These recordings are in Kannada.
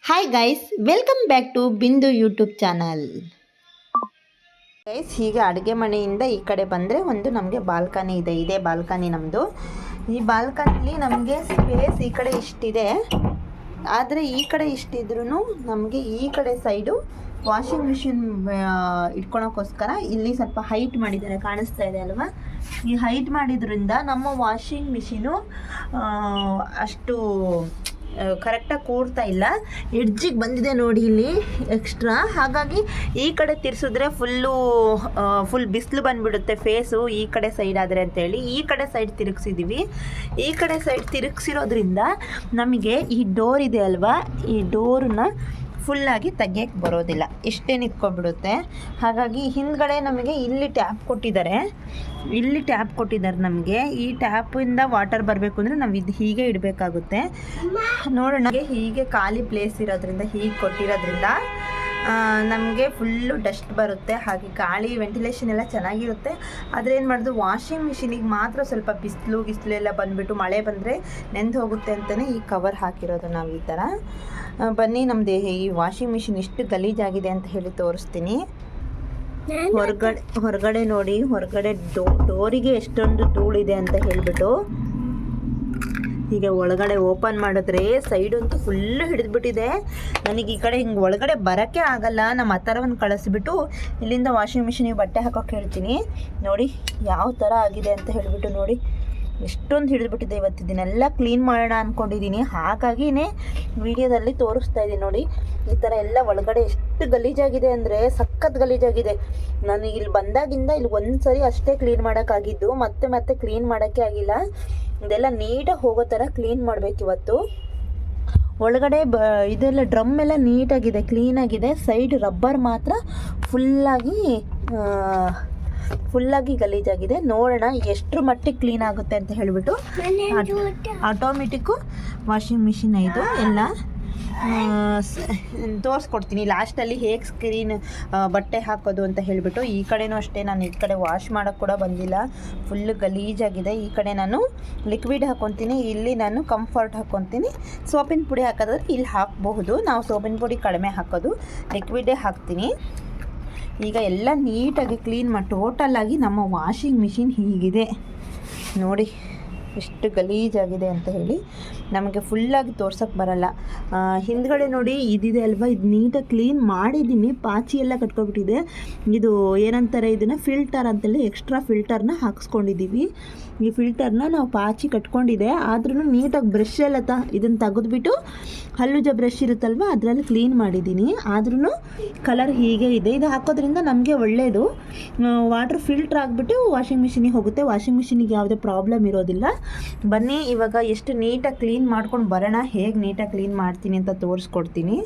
Hi guys, welcome back to Bindu YouTube channel. Guys, ಹೀಗೆ ಅಡುಗೆ ಮನೆಯಿಂದ ಈ ಕಡೆ ಬಂದರೆ ಒಂದು ನಮಗೆ ಬಾಲ್ಕನಿ ಇದೆ. ಇದೇ ಬಾಲ್ಕನಿ ನಮ್ಮದು. ಈ ಬಾಲ್ಕನಿಲಿ ನಮಗೆ ಸ್ಪೇಸ್ ಈ ಕಡೆ ಇಷ್ಟಿದೆ, ಆದರೆ ಈ ಕಡೆ ಇಷ್ಟಿದ್ರೂ ನಮಗೆ ಈ ಕಡೆ ಸೈಡು ವಾಷಿಂಗ್ ಮಿಷಿನ್ ಇಟ್ಕೊಳಕ್ಕೋಸ್ಕರ ಇಲ್ಲಿ ಸ್ವಲ್ಪ ಹೈಟ್ ಮಾಡಿದ್ದಾರೆ, ಕಾಣಿಸ್ತಾ ಇದೆ ಅಲ್ವಾ? ಈ ಹೈಟ್ ಮಾಡಿದ್ರಿಂದ ನಮ್ಮ ವಾಷಿಂಗ್ ಮಿಷಿನು ಅಷ್ಟು ಕರೆಕ್ಟಾಗಿ ಕೂರ್ತಾ ಇಲ್ಲ, ಎಡ್ಜಿಗೆ ಬಂದಿದೆ ನೋಡಿ ಇಲ್ಲಿ ಎಕ್ಸ್ಟ್ರಾ. ಹಾಗಾಗಿ ಈ ಕಡೆ ತಿರ್ಸಿದ್ರೆ ಫುಲ್ ಬಿಸಿಲು ಬಂದುಬಿಡುತ್ತೆ ಫೇಸು ಈ ಕಡೆ ಸೈಡ್ ಆದರೆ ಅಂತೇಳಿ ಈ ಕಡೆ ಸೈಡ್ ತಿರುಗಿಸಿದ್ದೀವಿ. ಈ ಕಡೆ ಸೈಡ್ ತಿರುಗಿಸಿರೋದ್ರಿಂದ ನಮಗೆ ಈ ಡೋರ್ ಇದೆ ಅಲ್ವಾ, ಈ ಡೋರನ್ನ ಫುಲ್ಲಾಗಿ ತೆಗಿಯೋಕ್ಕೆ ಬರೋದಿಲ್ಲ, ಇಷ್ಟೇ ನಿಂತ್ಕೊಬಿಡುತ್ತೆ. ಹಾಗಾಗಿ ಹಿಂದ್ಗಡೆ ನಮಗೆ ಇಲ್ಲಿ ಟ್ಯಾಪ್ ಕೊಟ್ಟಿದ್ದಾರೆ ನಮಗೆ. ಈ ಟ್ಯಾಪಿಂದ ವಾಟರ್ ಬರಬೇಕು ಅಂದರೆ ನಾವು ಇದು ಹೀಗೆ ಇಡಬೇಕಾಗುತ್ತೆ. ನೋಡೋಣ, ಹೀಗೆ ಖಾಲಿ ಪ್ಲೇಸ್ ಇರೋದ್ರಿಂದ ಹೀಗೆ ಕೊಟ್ಟಿರೋದ್ರಿಂದ ನಮಗೆ ಫುಲ್ಲು ಡಸ್ಟ್ ಬರುತ್ತೆ, ಹಾಗೆ ಗಾಳಿ ವೆಂಟಿಲೇಷನ್ ಎಲ್ಲ ಚೆನ್ನಾಗಿರುತ್ತೆ. ಆದರೆ ಏನು ಮಾಡೋದು, ವಾಷಿಂಗ್ ಮಿಷಿನಿಗೆ ಮಾತ್ರ ಸ್ವಲ್ಪ ಬಿಸಿಲು ಎಲ್ಲ ಬಂದುಬಿಟ್ಟು ಮಳೆ ಬಂದರೆ ನೆಂದು ಹೋಗುತ್ತೆ ಅಂತಲೇ ಈ ಕವರ್ ಹಾಕಿರೋದು ನಾವು ಈ ಥರ. ಬನ್ನಿ, ನಮ್ಮದು ಈ ವಾಷಿಂಗ್ ಮಿಷಿನ್ ಎಷ್ಟು ಗಲೀಜಾಗಿದೆ ಅಂತ ಹೇಳಿ ತೋರಿಸ್ತೀನಿ. ಹೊರಗಡೆ ನೋಡಿ, ಹೊರಗಡೆ ಡೋರಿಗೆ ಎಷ್ಟೊಂದು ಧೂಳಿದೆ ಅಂತ ಹೇಳಿಬಿಟ್ಟು. ಹೀಗೆ ಒಳಗಡೆ ಓಪನ್ ಮಾಡಿದ್ರೆ ಸೈಡಂತೂ ಫುಲ್ಲು ಹಿಡಿದ್ಬಿಟ್ಟಿದೆ. ನನಗೆ ಈ ಕಡೆ ಹಿಂಗೆ ಒಳಗಡೆ ಬರೋಕ್ಕೆ ಆಗಲ್ಲ. ನಮ್ಮ ಹತ್ತರವನ್ನು ಕಳಿಸ್ಬಿಟ್ಟು ಇಲ್ಲಿಂದ ವಾಷಿಂಗ್ ಮಿಷಿನಿಗೆ ಬಟ್ಟೆ ಹಾಕೋಕೆ ಹೇಳ್ತೀನಿ. ನೋಡಿ ಯಾವ ಥರ ಆಗಿದೆ ಅಂತ ಹೇಳಿಬಿಟ್ಟು. ನೋಡಿ ಎಷ್ಟೊಂದು ಹಿಡಿದ್ಬಿಟ್ಟಿದೆ. ಇವತ್ತು ಇದನ್ನೆಲ್ಲ ಕ್ಲೀನ್ ಮಾಡೋಣ ಅಂದ್ಕೊಂಡಿದ್ದೀನಿ, ಹಾಗಾಗಿನೇ ವಿಡಿಯೋದಲ್ಲಿ ತೋರಿಸ್ತಾ ಇದ್ದೀನಿ. ನೋಡಿ ಈ ಥರ ಎಲ್ಲ ಒಳಗಡೆ ಎಷ್ಟು ಗಲೀಜಾಗಿದೆ ಅಂದರೆ ಸಖತ್ ಗಲೀಜಾಗಿದೆ. ನಾನು ಇಲ್ಲಿ ಬಂದಾಗಿಂದ ಇಲ್ಲಿ ಒಂದು ಸರಿ ಅಷ್ಟೇ ಕ್ಲೀನ್ ಮಾಡೋಕ್ಕಾಗಿದ್ದು, ಮತ್ತೆ ಕ್ಲೀನ್ ಮಾಡೋಕ್ಕೆ ಆಗಿಲ್ಲ. ಇದೆಲ್ಲ ನೀಟಾಗಿ ಹೋಗೋ ಥರ ಕ್ಲೀನ್ ಮಾಡಬೇಕು ಇವತ್ತು. ಒಳಗಡೆ ಇದೆಲ್ಲ ಡ್ರಮ್ ಎಲ್ಲ ನೀಟಾಗಿದೆ, ಕ್ಲೀನಾಗಿದೆ. ಸೈಡ್ ರಬ್ಬರ್ ಮಾತ್ರ ಫುಲ್ಲಾಗಿ ಗಲೀಜಾಗಿದೆ. ನೋಡೋಣ ಎಷ್ಟರ ಮಟ್ಟಿಗೆ ಕ್ಲೀನ್ ಆಗುತ್ತೆ ಅಂತ ಹೇಳಿಬಿಟ್ಟು. ಆಟೋಮೆಟಿಕ್ಕು ವಾಷಿಂಗ್ ಮಿಷಿನ್ ಇದು ಎಲ್ಲ ತೋರಿಸ್ಕೊಡ್ತೀನಿ ಲಾಸ್ಟಲ್ಲಿ ಹೇಗೆ ಸ್ಕ್ರೀನ್ ಬಟ್ಟೆ ಹಾಕೋದು ಅಂತ ಹೇಳಿಬಿಟ್ಟು. ಈ ಕಡೆನೂ ಅಷ್ಟೇ, ನಾನು ಈ ಕಡೆ ವಾಶ್ ಮಾಡೋಕ್ಕೆ ಕೂಡ ಬಂದಿಲ್ಲ, ಫುಲ್ಲು ಗಲೀಜಾಗಿದೆ. ಈ ಕಡೆ ನಾನು ಲಿಕ್ವಿಡ್ ಹಾಕ್ಕೊತೀನಿ, ಇಲ್ಲಿ ನಾನು ಕಂಫರ್ಟ್ ಹಾಕ್ಕೊತೀನಿ. ಸೋಪಿನ ಪುಡಿ ಹಾಕೋದ್ರೆ ಇಲ್ಲಿ ಹಾಕಬಹುದು, ನಾವು ಸೋಪಿನ ಪುಡಿ ಕಡಿಮೆ ಹಾಕೋದು, ಲಿಕ್ವಿಡೇ ಹಾಕ್ತೀನಿ. ಈಗ ಎಲ್ಲ ನೀಟಾಗಿ ಕ್ಲೀನ್ ಮಾಡಿ ಟೋಟಲಾಗಿ ನಮ್ಮ ವಾಷಿಂಗ್ ಮಿಷಿನ್ ಹೀಗಿದೆ ನೋಡಿ, ಎಷ್ಟು ಗಲೀಜಾಗಿದೆ ಅಂತ ಹೇಳಿ ನಮಗೆ ಫುಲ್ಲಾಗಿ ತೋರ್ಸೋಕ್ಕೆ ಬರಲ್ಲ. ಹಿಂದ್ಗಡೆ ನೋಡಿ ಇದಿದೆ ಅಲ್ವಾ, ಇದು ನೀಟಾಗಿ ಕ್ಲೀನ್ ಮಾಡಿದ್ದೀನಿ. ಪಾಚಿ ಎಲ್ಲ ಕಟ್ಕೊಬಿಟ್ಟಿದೆ. ಇದು ಏನಂತಾರೆ, ಇದನ್ನು ಫಿಲ್ಟರ್ ಅಂತೇಳಿ ಎಕ್ಸ್ಟ್ರಾ ಫಿಲ್ಟರ್ನ ಹಾಕಿಸ್ಕೊಂಡಿದ್ದೀವಿ. ಈ ಫಿಲ್ಟರ್ನ ನಾವು ಪಾಚಿ ಕಟ್ಕೊಂಡಿದೆ, ಆದ್ರೂ ನೀಟಾಗಿ ಬ್ರಷ್ ಎಲ್ಲ ಇದನ್ನು ತೆಗೆದುಬಿಟ್ಟು ಹಲ್ಲುಜ ಬ್ರಷ್ ಇರುತ್ತಲ್ವ ಅದರಲ್ಲಿ ಕ್ಲೀನ್ ಮಾಡಿದ್ದೀನಿ. ಆದ್ರೂ ಕಲರ್ ಹೀಗೆ ಇದೆ. ಇದು ಹಾಕೋದ್ರಿಂದ ನಮಗೆ ಒಳ್ಳೆಯದು. ವಾಟರ್ ಫಿಲ್ಟ್ರ್ ಆಗಿಬಿಟ್ಟು ವಾಷಿಂಗ್ ಮಿಷಿನಿಗೆ ಹೋಗುತ್ತೆ, ವಾಷಿಂಗ್ ಮಿಷಿನಿಗೆ ಯಾವುದೇ ಪ್ರಾಬ್ಲಮ್ ಇರೋದಿಲ್ಲ. ಬನ್ನಿ ಇವಾಗ ಎಷ್ಟು ನೀಟಾಗಿ ಕ್ಲೀನ್ ಮಾಡ್ಕೊಂಡು ಬರೋಣ. ಹೇಗೆ ನೀಟಾಗಿ ಕ್ಲೀನ್ ಮಾಡ್ತೀನಿ ಅಂತ ತೋರಿಸ್ಕೊಡ್ತೀನಿ.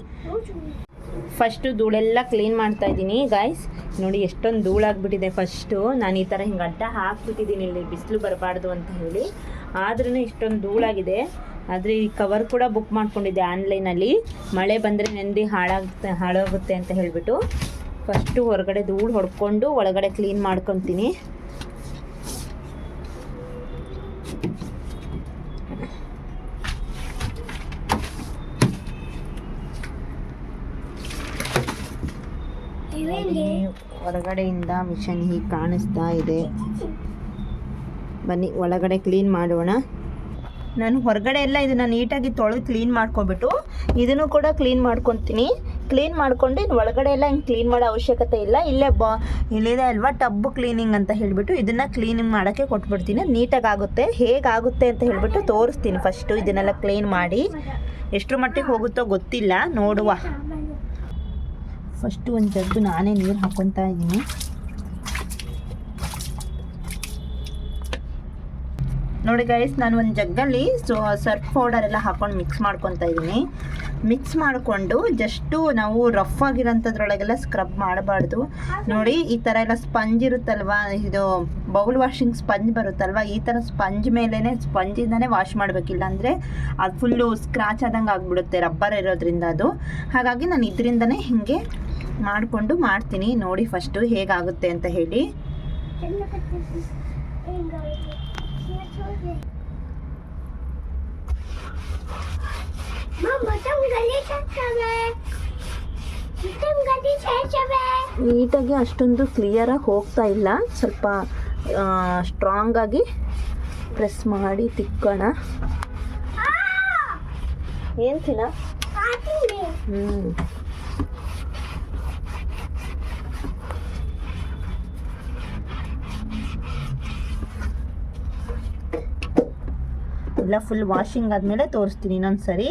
ಫಸ್ಟು ಧೂಳೆಲ್ಲ ಕ್ಲೀನ್ ಮಾಡ್ತಾ ಇದ್ದೀನಿ ಗಾಯ್ಸ್. ನೋಡಿ ಎಷ್ಟೊಂದು ಧೂಳಾಗ್ಬಿಟ್ಟಿದೆ. ಫಸ್ಟು ನಾನು ಈ ಥರ ಹಿಂಗೆ ಅಡ್ಡ ಹಾಕ್ಬಿಟ್ಟಿದ್ದೀನಿ ಇಲ್ಲಿ ಬಿಸಿಲು ಬರಬಾರ್ದು ಅಂತ ಹೇಳಿ, ಆದ್ರೂ ಇಷ್ಟೊಂದು ಧೂಳಾಗಿದೆ. ಆದರೆ ಈ ಕವರ್ ಕೂಡ ಬುಕ್ ಮಾಡ್ಕೊಂಡಿದ್ದೆ ಆನ್ಲೈನಲ್ಲಿ, ಮಳೆ ಬಂದರೆ ನೆಂದು ಹಾಳಾಗುತ್ತೆ ಅಂತ ಹೇಳಿಬಿಟ್ಟು. ಫಸ್ಟು ಹೊರಗಡೆ ಧೂಳು ಹೊಡ್ಕೊಂಡು ಒಳಗಡೆ ಕ್ಲೀನ್ ಮಾಡ್ಕೊತೀನಿ. ಹೊರಗಡೆಯಿಂದ ಮಿಷನ್ ಹೀಗೆ ಕಾಣಿಸ್ತಾ ಇದೆ. ಬನ್ನಿ ಒಳಗಡೆ ಕ್ಲೀನ್ ಮಾಡೋಣ. ನಾನು ಹೊರಗಡೆ ಎಲ್ಲ ಇದನ್ನು ನೀಟಾಗಿ ತೊಳೆದು ಕ್ಲೀನ್ ಮಾಡ್ಕೊಬಿಟ್ಟು ಇದನ್ನು ಕೂಡ ಕ್ಲೀನ್ ಮಾಡ್ಕೊತೀನಿ. ಕ್ಲೀನ್ ಮಾಡ್ಕೊಂಡು ಇನ್ನು ಒಳಗಡೆ ಎಲ್ಲ ಹಿಂಗೆ ಕ್ಲೀನ್ ಮಾಡೋ ಅವಶ್ಯಕತೆ ಇಲ್ಲ. ಇಲ್ಲಿದೆ ಅಲ್ವಾ ಟಬ್ ಕ್ಲೀನಿಂಗ್ ಅಂತ ಹೇಳಿಬಿಟ್ಟು, ಇದನ್ನು ಕ್ಲೀನಿಂಗ್ ಮಾಡೋಕ್ಕೆ ಕೊಟ್ಬಿಡ್ತೀನಿ. ನೀಟಾಗಿ ಆಗುತ್ತೆ. ಹೇಗಾಗುತ್ತೆ ಅಂತ ಹೇಳಿಬಿಟ್ಟು ತೋರಿಸ್ತೀನಿ. ಫಸ್ಟು ಇದನ್ನೆಲ್ಲ ಕ್ಲೀನ್ ಮಾಡಿ ಎಷ್ಟರ ಮಟ್ಟಿಗೆ ಹೋಗುತ್ತೋ ಗೊತ್ತಿಲ್ಲ, ನೋಡುವ. ಫಸ್ಟು ಒಂದು ಜಗ್ಗು ನಾನೇ ನೀರು ಹಾಕ್ಕೊತಾ ಇದ್ದೀನಿ. ನೋಡಿ ಗೈಸ್, ನಾನು ಒಂದು ಜಗ್ಗಲ್ಲಿ ಸರ್ಫ್ ಪೌಡರ್ ಎಲ್ಲ ಹಾಕ್ಕೊಂಡು ಮಿಕ್ಸ್ ಮಾಡ್ಕೊತಾ ಇದ್ದೀನಿ. ಮಿಕ್ಸ್ ಮಾಡಿಕೊಂಡು ಜಸ್ಟು ನಾವು ರಫ್ ಆಗಿರೋಂಥದ್ರೊಳಗೆಲ್ಲ ಸ್ಕ್ರಬ್ ಮಾಡಬಾರ್ದು. ನೋಡಿ ಈ ಥರ ಎಲ್ಲ ಸ್ಪಂಜ್ ಇರುತ್ತಲ್ವ, ಇದು ಬೌಲ್ ವಾಷಿಂಗ್ ಸ್ಪಂಜ್ ಬರುತ್ತಲ್ವ, ಈ ಥರ ಸ್ಪಂಜಿಂದನೇ ವಾಶ್ ಮಾಡಬೇಕಿಲ್ಲ ಅಂದರೆ ಅದು ಫುಲ್ಲು ಸ್ಕ್ರಾಚ್ ಆದಂಗೆ ಆಗಿಬಿಡುತ್ತೆ, ರಬ್ಬರ್ ಇರೋದ್ರಿಂದ ಅದು. ಹಾಗಾಗಿ ನಾನು ಇದರಿಂದನೇ ಹೀಗೆ ಮಾಡಿಕೊಂಡು ಮಾಡ್ತೀನಿ. ನೋಡಿ ಫಸ್ಟು ಹೇಗಾಗುತ್ತೆ ಅಂತ ಹೇಳಿ. ನೀಟಾಗಿ ಅಷ್ಟೊಂದು ಕ್ಲಿಯರಾಗಿ ಹೋಗ್ತಾ ಇಲ್ಲ, ಸ್ವಲ್ಪ ಸ್ಟ್ರಾಂಗಾಗಿ ಪ್ರೆಸ್ ಮಾಡಿ ತಿಕ್ಕೋಣ. ಏನು ತಿನ್ನ ಎಲ್ಲ ಫುಲ್ ವಾಷಿಂಗ್ ಆದಮೇಲೆ ತೋರಿಸ್ತೀನಿ ಇನ್ನೊಂದು ಸರಿ.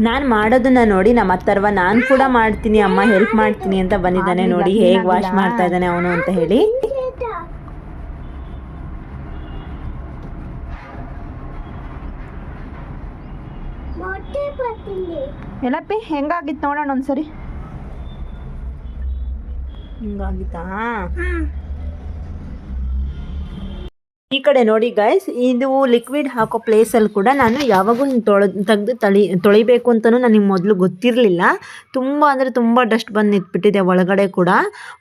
ನಾನು ಮಾಡೋದನ್ನ ನೋಡಿ ನಮ್ಮ ಅತ್ತರ್ವ ನಾನು ಕೂಡ ಮಾಡ್ತೀನಿ ಅಮ್ಮ ಹೆಲ್ಪ್ ಮಾಡ್ತೀನಿ ಅಂತ ಬಂದಿದ್ದಾನೆ. ನೋಡಿ ಹೇಗೆ ವಾಶ್ ಮಾಡ್ತಾ ಇದ್ದಾನೆ ಅವನು ಅಂತ ಹೇಳಿ. ಎಲ್ಲಪ್ಪಿ ಹೆಂಗಾಗಿತ್ತು ನೋಡೋಣ ಒಂದ್ಸರಿ. ಹಿಂಗಾಗಿತ್ತಾ? ಈ ಕಡೆ ನೋಡಿ ಗೈಸ್, ಇದು ಲಿಕ್ವಿಡ್ ಹಾಕೋ ಪ್ಲೇಸಲ್ಲಿ ಕೂಡ ನಾನು ಯಾವಾಗೂ ತೆಗೆದು ತೊಳಿಬೇಕು ಅಂತಲೂ ನನಗೆ ಮೊದಲು ಗೊತ್ತಿರಲಿಲ್ಲ. ತುಂಬ ಅಂದರೆ ತುಂಬ ಡಸ್ಟ್ ಬಂದು ನಿಂತ್ಬಿಟ್ಟಿದೆ ಒಳಗಡೆ ಕೂಡ.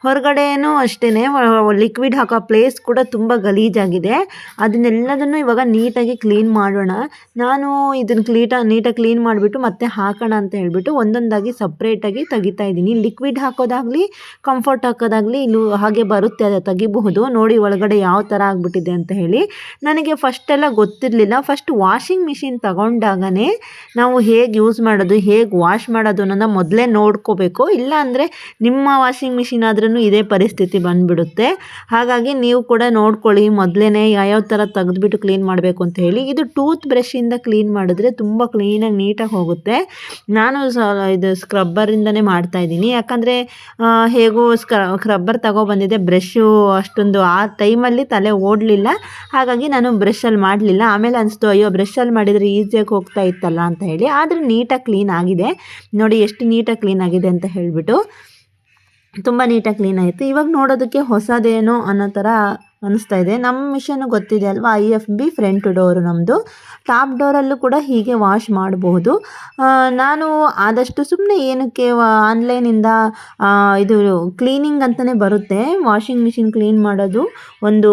ಹೊರಗಡೆನೂ ಅಷ್ಟೇ, ಲಿಕ್ವಿಡ್ ಹಾಕೋ ಪ್ಲೇಸ್ ಕೂಡ ತುಂಬ ಗಲೀಜಾಗಿದೆ. ಅದನ್ನೆಲ್ಲದನ್ನು ಇವಾಗ ನೀಟಾಗಿ ಕ್ಲೀನ್ ಮಾಡೋಣ. ನಾನು ಇದನ್ನು ನೀಟಾಗಿ ಕ್ಲೀನ್ ಮಾಡಿಬಿಟ್ಟು ಮತ್ತೆ ಹಾಕೋಣ ಅಂತ ಹೇಳ್ಬಿಟ್ಟು ಒಂದೊಂದಾಗಿ ಸಪ್ರೇಟಾಗಿ ತೆಗಿತಾ ಇದ್ದೀನಿ. ಲಿಕ್ವಿಡ್ ಹಾಕೋದಾಗಲಿ ಕಂಫರ್ಟ್ ಹಾಕೋದಾಗಲಿ ಇಲ್ಲೂ ಹಾಗೆ ಬರುತ್ತೆ, ಅದು ತೆಗಿಬಹುದು. ನೋಡಿ ಒಳಗಡೆ ಯಾವ ಥರ ಆಗಿಬಿಟ್ಟಿದೆ ಅಂತ ಹೇಳಿ. ನನಗೆ ಫಸ್ಟೆಲ್ಲ ಗೊತ್ತಿರಲಿಲ್ಲ. ಫಸ್ಟ್ ವಾಷಿಂಗ್ ಮಿಷಿನ್ ತಗೊಂಡಾಗನೇ ನಾವು ಹೇಗೆ ಯೂಸ್ ಮಾಡೋದು, ಹೇಗೆ ವಾಶ್ ಮಾಡೋದು ಅನ್ನೋದನ್ನ ಮೊದಲೇ ನೋಡ್ಕೋಬೇಕು. ಇಲ್ಲ ಅಂದರೆ ನಿಮ್ಮ ವಾಷಿಂಗ್ ಮಿಷಿನ್ ಆದ್ರೂ ಇದೇ ಪರಿಸ್ಥಿತಿ ಬಂದುಬಿಡುತ್ತೆ. ಹಾಗಾಗಿ ನೀವು ಕೂಡ ನೋಡ್ಕೊಳ್ಳಿ ಮೊದಲೇ ಯಾವ್ಯಾವ ಥರ ತೆಗೆದುಬಿಟ್ಟು ಕ್ಲೀನ್ ಮಾಡಬೇಕು ಅಂತ ಹೇಳಿ. ಇದು ಟೂತ್ ಬ್ರಷಿಂದ ಕ್ಲೀನ್ ಮಾಡಿದ್ರೆ ತುಂಬ ಕ್ಲೀನಾಗಿ ನೀಟಾಗಿ ಹೋಗುತ್ತೆ. ನಾನು ಇದು ಸ್ಕ್ರಬ್ಬರಿಂದನೇ ಮಾಡ್ತಾಯಿದ್ದೀನಿ, ಯಾಕಂದರೆ ಹೇಗೂ ಸ್ಕ್ರಬ್ಬರ್ ತಗೊಬಂದಿದ್ದೆ, ಬ್ರಷು ಅಷ್ಟೊಂದು ಆ ಟೈಮಲ್ಲಿ ತಲೆ ಓಡಲಿಲ್ಲ. ಹಾಗಾಗಿ ನಾನು ಬ್ರಷಲ್ಲಿ ಮಾಡಲಿಲ್ಲ. ಆಮೇಲೆ ಅನಿಸ್ತು ಅಯ್ಯೋ ಬ್ರಷಲ್ಲಿ ಮಾಡಿದರೆ ಈಸಿಯಾಗಿ ಹೋಗ್ತಾ ಇತ್ತಲ್ಲ ಅಂತ ಹೇಳಿ. ಆದರೆ ನೀಟಾಗಿ ಕ್ಲೀನ್ ಆಗಿದೆ. ನೋಡಿ ಎಷ್ಟು ನೀಟಾಗಿ ಕ್ಲೀನ್ ಆಗಿದೆ ಅಂತ ಹೇಳಿಬಿಟ್ಟು, ತುಂಬ ನೀಟಾಗಿ ಕ್ಲೀನ್ ಆಯಿತು. ಇವಾಗ ನೋಡೋದಕ್ಕೆ ಹೊಸದೇನೋ ಅನ್ನೋ ಥರ ಅನಿಸ್ತಾ ಇದೆ. ನಮ್ಮ ಮಿಷನ್ನು ಗೊತ್ತಿದೆ ಅಲ್ವಾ, IFB ಫ್ರಂಟ್ ಡೋರು ನಮ್ಮದು. ಟಾಪ್ ಡೋರಲ್ಲೂ ಕೂಡ ಹೀಗೆ ವಾಶ್ ಮಾಡಬಹುದು. ನಾನು ಆದಷ್ಟು ಸುಮ್ಮನೆ ಏನಕ್ಕೆ ಆನ್ಲೈನಿಂದ ಇದು ಕ್ಲೀನಿಂಗ್ ಅಂತಲೇ ಬರುತ್ತೆ, ವಾಷಿಂಗ್ ಮಿಷಿನ್ ಕ್ಲೀನ್ ಮಾಡೋದು ಒಂದು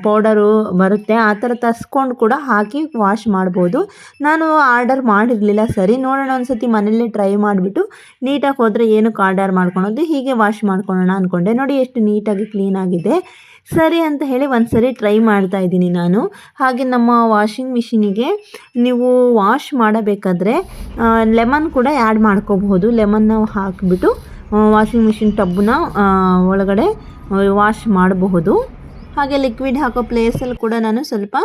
ಪೌಡರು ಬರುತ್ತೆ, ಆ ಥರ ತರಿಸ್ಕೊಂಡು ಕೂಡ ಹಾಕಿ ವಾಶ್ ಮಾಡ್ಬೋದು. ನಾನು ಆರ್ಡರ್ ಮಾಡಿರಲಿಲ್ಲ. ಸರಿ ನೋಡೋಣ ಒಂದ್ಸತಿ ಮನೇಲಿ ಟ್ರೈ ಮಾಡಿಬಿಟ್ಟು ನೀಟಾಗಿ ಹೋದರೆ ಏನಕ್ಕೆ ಆರ್ಡರ್ ಮಾಡ್ಕೊಳೋದು, ಹೀಗೆ ವಾಶ್ ಮಾಡ್ಕೊಳ್ಳೋಣ ಅಂದ್ಕೊಂಡೆ. ನೋಡಿ ಎಷ್ಟು ನೀಟಾಗಿ ಕ್ಲೀನ್ ಆಗಿದೆ. ಸರಿ ಅಂತ ಹೇಳಿ ಒಂದು ಸರಿ ಟ್ರೈ ಮಾಡ್ತಾ ಇದ್ದೀನಿ ನಾನು. ಹಾಗೆ ನಮ್ಮ ವಾಷಿಂಗ್ ಮಿಷಿನಿಗೆ ನೀವು ವಾಶ್ ಮಾಡಬೇಕಾದ್ರೆ ಲೆಮನ್ ಕೂಡ ಆ್ಯಡ್ ಮಾಡ್ಕೋಬಹುದು. ಲೆಮನ್ನ ಹಾಕಿಬಿಟ್ಟು ವಾಷಿಂಗ್ ಮಿಷಿನ್ ಟಬ್ಬನ್ನ ಒಳಗಡೆ ವಾಶ್ ಮಾಡಬಹುದು. ಹಾಗೆ ಲಿಕ್ವಿಡ್ ಹಾಕೋ ಪ್ಲೇಸಲ್ಲಿ ಕೂಡ ನಾನು ಸ್ವಲ್ಪ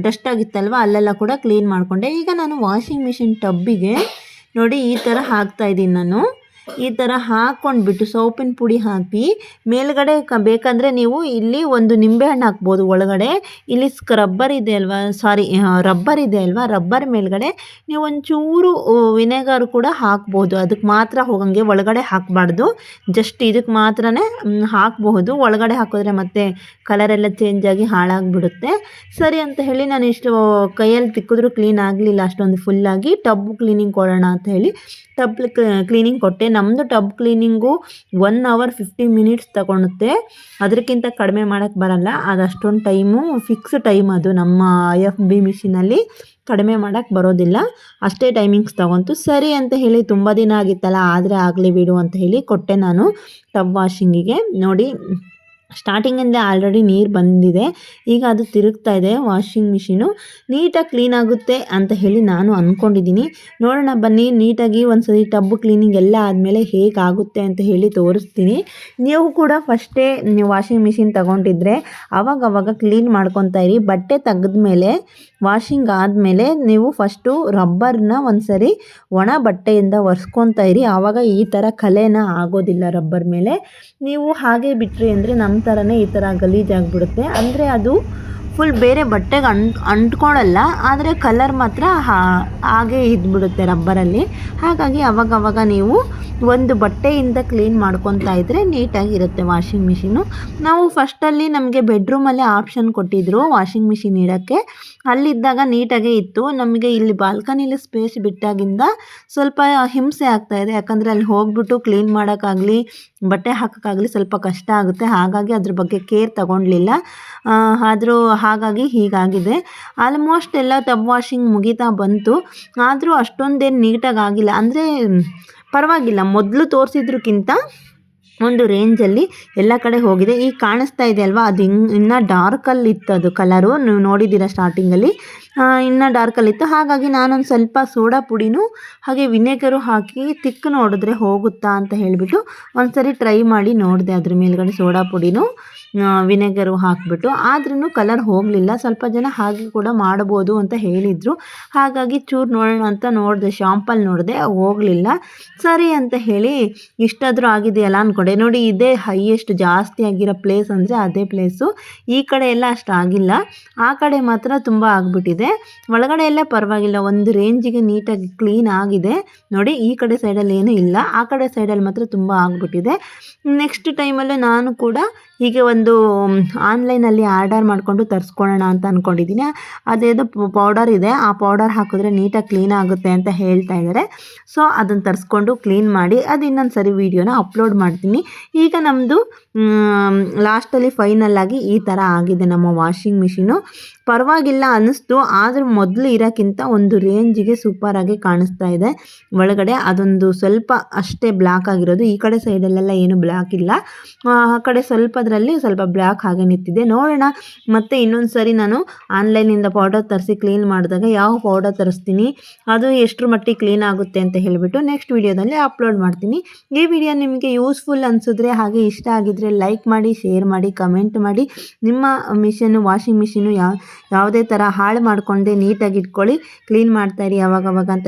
ಡಸ್ಟ್ ಆಗಿತ್ತಲ್ವ ಅಲ್ಲೆಲ್ಲ ಕೂಡ ಕ್ಲೀನ್ ಮಾಡಿಕೊಂಡೆ. ಈಗ ನಾನು ವಾಷಿಂಗ್ ಮಿಷಿನ್ ಟಬ್ಬಿಗೆ ನೋಡಿ ಈ ಥರ ಹಾಕ್ತಾಯಿದ್ದೀನಿ. ನಾನು ಈ ಥರ ಹಾಕ್ಕೊಂಡ್ಬಿಟ್ಟು ಸೋಪಿನ ಪುಡಿ ಹಾಕಿ ಮೇಲ್ಗಡೆ ಬೇಕಂದರೆ ನೀವು ಇಲ್ಲಿ ಒಂದು ನಿಂಬೆಹಣ್ಣು ಹಾಕ್ಬೋದು ಒಳಗಡೆ. ಇಲ್ಲಿ ಸ್ಕ್ರಬ್ಬರ್ ಇದೆ ಅಲ್ವಾ, ರಬ್ಬರ್ ಇದೆ ಅಲ್ವಾ, ರಬ್ಬರ್ ಮೇಲ್ಗಡೆ ನೀವು ಒಂಚೂರು ವಿನೆಗರ್ ಕೂಡ ಹಾಕ್ಬೋದು. ಅದಕ್ಕೆ ಮಾತ್ರ ಹೋಗಂಗೆ ಒಳಗಡೆ ಹಾಕಬಾರ್ದು, ಜಸ್ಟ್ ಇದಕ್ಕೆ ಮಾತ್ರನೇ ಹಾಕಬಹುದು. ಒಳಗಡೆ ಹಾಕಿದ್ರೆ ಮತ್ತೆ ಕಲರೆಲ್ಲ ಚೇಂಜ್ ಆಗಿ ಹಾಳಾಗಿಬಿಡುತ್ತೆ. ಸರಿ ಅಂತ ಹೇಳಿ ನಾನು ಇಷ್ಟು ಕೈಯಲ್ಲಿ ತಿಕ್ಕಿದ್ರೂ ಕ್ಲೀನ್ ಆಗಲಿಲ್ಲ ಅಷ್ಟೊಂದು ಫುಲ್ಲಾಗಿ. ಟಬ್ ಕ್ಲೀನಿಂಗ್ ಕೊಡೋಣ ಅಂತ ಹೇಳಿ ಟಬ್ ಕ್ಲೀನಿಂಗ್ ಕೊಟ್ಟೆ. ನಮ್ಮದು ಟಬ್ ಕ್ಲೀನಿಂಗು 1 hour 50 minutes ತಗೊಳುತ್ತೆ, ಅದಕ್ಕಿಂತ ಕಡಿಮೆ ಮಾಡೋಕ್ಕೆ ಬರಲ್ಲ. ಅದು ಅಷ್ಟೊಂದು ಟೈಮು ಫಿಕ್ಸ್ ಟೈಮ್, ಅದು ನಮ್ಮ IFB ಮಿಷಿನಲ್ಲಿ ಕಡಿಮೆ ಮಾಡೋಕ್ಕೆ ಬರೋದಿಲ್ಲ, ಅಷ್ಟೇ ಟೈಮಿಂಗ್ಸ್ ತಗೊಂತು. ಸರಿ ಅಂತ ಹೇಳಿ ತುಂಬ ದಿನ ಆಗಿತ್ತಲ್ಲ, ಆದರೆ ಆಗಲಿ ಬಿಡು ಅಂತ ಹೇಳಿ ಕೊಟ್ಟೆ ನಾನು ಟಬ್ ವಾಷಿಂಗಿಗೆ. ನೋಡಿ ಸ್ಟಾರ್ಟಿಂಗಿಂದ ಆಲ್ರೆಡಿ ನೀರು ಬಂದಿದೆ, ಈಗ ಅದು ತಿರುಗ್ತಾ ಇದೆ ವಾಷಿಂಗ್ ಮಿಷಿನು. ನೀಟಾಗಿ ಕ್ಲೀನ್ ಆಗುತ್ತೆ ಅಂತ ಹೇಳಿ ನಾನು ಅಂದ್ಕೊಂಡಿದ್ದೀನಿ. ನೋಡೋಣ ಬನ್ನಿ, ನೀಟಾಗಿ ಒಂದ್ಸರಿ ಟಬ್ ಕ್ಲೀನಿಂಗ್ ಎಲ್ಲ ಆದಮೇಲೆ ಹೇಗಾಗುತ್ತೆ ಅಂತ ಹೇಳಿ ತೋರಿಸ್ತೀನಿ. ನೀವು ಕೂಡ ಫಸ್ಟೇ ನೀವು ವಾಷಿಂಗ್ ಮಿಷಿನ್ ತಗೊಂಡಿದ್ರೆ ಅವಾಗವಾಗ ಕ್ಲೀನ್ ಮಾಡ್ಕೊತಾ ಇರಿ. ಬಟ್ಟೆ ತೆಗೆದ್ಮೇಲೆ ವಾಷಿಂಗ್ ಆದಮೇಲೆ ನೀವು ಫಸ್ಟು ರಬ್ಬರ್ನ ಒಂದ್ಸರಿ ಒಣ ಬಟ್ಟೆಯಿಂದ ಒರೆಸ್ಕೊತಾ ಇರಿ. ಆವಾಗ ಈ ಥರ ಕಲೆನ ಆಗೋದಿಲ್ಲ ರಬ್ಬರ್ ಮೇಲೆ. ನೀವು ಹಾಗೆ ಬಿಟ್ರಿ ಅಂದರೆ ನಮ್ಮ ಥರನೇ ಈ ಥರ ಗಲೀಜಾಗಿಬಿಡುತ್ತೆ. ಅಂದರೆ ಅದು ಫುಲ್ ಬೇರೆ ಬಟ್ಟೆಗೆ ಅಂಟ್ಕೊಳ್ಳಲ್ಲ, ಆದರೆ ಕಲರ್ ಮಾತ್ರ ಹಾಗೆ ಇದ್ಬಿಡುತ್ತೆ ರಬ್ಬರಲ್ಲಿ. ಹಾಗಾಗಿ ಅವಾಗವಾಗ ನೀವು ಒಂದು ಬಟ್ಟೆಯಿಂದ ಕ್ಲೀನ್ ಮಾಡ್ಕೊತಾ ಇದ್ದರೆ ನೀಟಾಗಿರುತ್ತೆ ವಾಷಿಂಗ್ ಮಿಷಿನು. ನಾವು ಫಸ್ಟಲ್ಲಿ ನಮಗೆ ಬೆಡ್ರೂಮಲ್ಲೇ ಆಪ್ಷನ್ ಕೊಟ್ಟಿದ್ದರು ವಾಷಿಂಗ್ ಮಿಷಿನ್ ಇಡೋಕ್ಕೆ. ಅಲ್ಲಿದ್ದಾಗ ನೀಟಾಗೇ ಇತ್ತು. ನಮಗೆ ಇಲ್ಲಿ ಬಾಲ್ಕನಿಲಿ ಸ್ಪೇಸ್ ಬಿಟ್ಟಾಗಿಂದ ಸ್ವಲ್ಪ ಹಿಂಸೆ ಆಗ್ತಾಯಿದೆ. ಯಾಕಂದರೆ ಅಲ್ಲಿ ಹೋಗ್ಬಿಟ್ಟು ಕ್ಲೀನ್ ಮಾಡೋಕ್ಕಾಗಲಿ ಬಟ್ಟೆ ಹಾಕೋಕ್ಕಾಗಲಿ ಸ್ವಲ್ಪ ಕಷ್ಟ ಆಗುತ್ತೆ. ಹಾಗಾಗಿ ಅದ್ರ ಬಗ್ಗೆ ಕೇರ್ ತಗೊಳ್ಲಿಲ್ಲ. ಆದರೂ ಹಾಗಾಗಿ ಹೀಗಾಗಿದೆ. ಆಲ್ಮೋಸ್ಟ್ ಎಲ್ಲ ಟಬ್ ವಾಷಿಂಗ್ ಮುಗಿತಾ ಬಂತು. ಆದರೂ ಅಷ್ಟೊಂದೇನು ನೀಟಾಗಿ ಆಗಿಲ್ಲ. ಅಂದರೆ ಪರವಾಗಿಲ್ಲ, ಮೊದಲು ತೋರಿಸಿದ್ರಕ್ಕಿಂತ ಒಂದು ರೇಂಜಲ್ಲಿ ಎಲ್ಲ ಕಡೆ ಹೋಗಿದೆ. ಈಗ ಕಾಣಿಸ್ತಾ ಇದೆ ಅಲ್ವಾ, ಅದು ಇನ್ನೂ ಡಾರ್ಕಲ್ಲಿ ಇತ್ತು ಅದು ಕಲರು. ನೀವು ನೋಡಿದ್ದೀರ ಸ್ಟಾರ್ಟಿಂಗಲ್ಲಿ ಇನ್ನೂ ಡಾರ್ಕಲ್ಲಿತ್ತು. ಹಾಗಾಗಿ ನಾನೊಂದು ಸ್ವಲ್ಪ ಸೋಡಾ ಪುಡಿನೂ ಹಾಗೆ ವಿನೆಗರು ಹಾಕಿ ತಿಕ್ಕು ನೋಡಿದ್ರೆ ಹೋಗುತ್ತಾ ಅಂತ ಹೇಳಿಬಿಟ್ಟು ಒಂದು ಸರಿ ಟ್ರೈ ಮಾಡಿ ನೋಡಿದೆ. ಅದ್ರ ಮೇಲ್ಗಡೆ ಸೋಡಾ ಪುಡಿನೂ ವಿನೆಗರು ಹಾಕಿಬಿಟ್ಟು, ಆದ್ರೂ ಕಲರ್ ಹೋಗಲಿಲ್ಲ. ಸ್ವಲ್ಪ ಜನ ಹಾಗೆ ಕೂಡ ಮಾಡ್ಬೋದು ಅಂತ ಹೇಳಿದರು. ಹಾಗಾಗಿ ಚೂರು ನೋಡೋಣ ಅಂತ ನೋಡಿದೆ, ಶಾಂಪಲ್ಲಿ ನೋಡಿದೆ, ಹೋಗಲಿಲ್ಲ. ಸರಿ ಅಂತ ಹೇಳಿ ಇಷ್ಟಾದರೂ ಆಗಿದೆಯಲ್ಲ ಅಂದ್ಕೊಂಡೆ. ನೋಡಿ, ಇದೇ ಹೈಯೆಸ್ಟ್ ಜಾಸ್ತಿ ಆಗಿರೋ ಪ್ಲೇಸ್ ಅಂದರೆ ಅದೇ ಪ್ಲೇಸು. ಈ ಕಡೆ ಎಲ್ಲ ಅಷ್ಟು ಆಗಿಲ್ಲ, ಆ ಕಡೆ ಮಾತ್ರ ತುಂಬ ಆಗಿಬಿಟ್ಟಿದೆ. ಒಳಗಡೆ ಎಲ್ಲ ಪರವಾಗಿಲ್ಲ, ಒಂದು ರೇಂಜಿಗೆ ನೀಟಾಗಿ ಕ್ಲೀನ್ ಆಗಿದೆ. ನೋಡಿ, ಈ ಕಡೆ ಸೈಡಲ್ಲಿ ಏನೂ ಇಲ್ಲ, ಆ ಕಡೆ ಸೈಡಲ್ಲಿ ಮಾತ್ರ ತುಂಬ ಆಗಿಬಿಟ್ಟಿದೆ. ನೆಕ್ಸ್ಟ್ ಟೈಮಲ್ಲೂ ನಾನು ಕೂಡ ಹೀಗೆ ಒಂದು ಆನ್ಲೈನಲ್ಲಿ ಆರ್ಡರ್ ಮಾಡಿಕೊಂಡು ತರಿಸ್ಕೊಳ್ಳೋಣ ಅಂತ ಅಂದ್ಕೊಂಡಿದ್ದೀನಿ. ಅದೇದು ಪೌಡರ್ ಇದೆ, ಆ ಪೌಡರ್ ಹಾಕಿದ್ರೆ ನೀಟಾಗಿ ಕ್ಲೀನ್ ಆಗುತ್ತೆ ಅಂತ ಹೇಳ್ತಾ ಇದ್ದಾರೆ. ಸೊ ಅದನ್ನು ತರಿಸ್ಕೊಂಡು ಕ್ಲೀನ್ ಮಾಡಿ ಅದು ಇನ್ನೊಂದು ಸರಿ ವೀಡಿಯೋನ ಅಪ್ಲೋಡ್ ಮಾಡ್ತೀನಿ. ಈಗ ನಮ್ಮದು ಲಾಸ್ಟಲ್ಲಿ ಫೈನಲ್ಲಾಗಿ ಈ ಥರ ಆಗಿದೆ ನಮ್ಮ ವಾಷಿಂಗ್ ಮಿಷಿನು. ಪರವಾಗಿಲ್ಲ ಅನ್ನಿಸ್ತು, ಆದರೂ ಮೊದಲು ಇರೋಕ್ಕಿಂತ ಒಂದು ರೇಂಜಿಗೆ ಸೂಪರಾಗಿ ಕಾಣಿಸ್ತಾ ಇದೆ. ಒಳಗಡೆ ಅದೊಂದು ಸ್ವಲ್ಪ ಅಷ್ಟೇ ಬ್ಲ್ಯಾಕ್ ಆಗಿರೋದು, ಈ ಕಡೆ ಸೈಡಲ್ಲೆಲ್ಲ ಏನು ಬ್ಲ್ಯಾಕ್ ಇಲ್ಲ. ಆ ಕಡೆ ಸ್ವಲ್ಪದ್ರಲ್ಲಿ ಸ್ವಲ್ಪ ಬ್ಲ್ಯಾಕ್ ಹಾಗೆ ನಿಂತಿದೆ. ನೋಡೋಣ ಮತ್ತೆ ಇನ್ನೊಂದು ಸರಿ ನಾನು ಆನ್ಲೈನಿಂದ ಪೌಡರ್ ತರಿಸಿ ಕ್ಲೀನ್ ಮಾಡಿದಾಗ ಯಾವ ಪೌಡರ್ ತರಿಸ್ತೀನಿ, ಅದು ಎಷ್ಟರ ಮಟ್ಟಿಗೆ ಕ್ಲೀನ್ ಆಗುತ್ತೆ ಅಂತ ಹೇಳಿಬಿಟ್ಟು ನೆಕ್ಸ್ಟ್ ವೀಡಿಯೋದಲ್ಲಿ ಅಪ್ಲೋಡ್ ಮಾಡ್ತೀನಿ. ಈ ವಿಡಿಯೋ ನಿಮಗೆ ಯೂಸ್ಫುಲ್ ಅನಿಸಿದ್ರೆ ಹಾಗೆ ಇಷ್ಟ ಆಗಿದ್ರೆ ಲೈಕ್ ಮಾಡಿ, ಶೇರ್ ಮಾಡಿ, ಕಮೆಂಟ್ ಮಾಡಿ. ನಿಮ್ಮ ವಾಷಿಂಗ್ ಮಿಷಿನು ಯಾವುದೇ ಥರ ಹಾಳು ಮಾಡಿಕೊಂಡೆ ನೀಟಾಗಿ ಇಟ್ಕೊಳ್ಳಿ, ಕ್ಲೀನ್ ಮಾಡ್ತಾಯಿರಿ ಅವಾಗವಾಗ ಅಂತ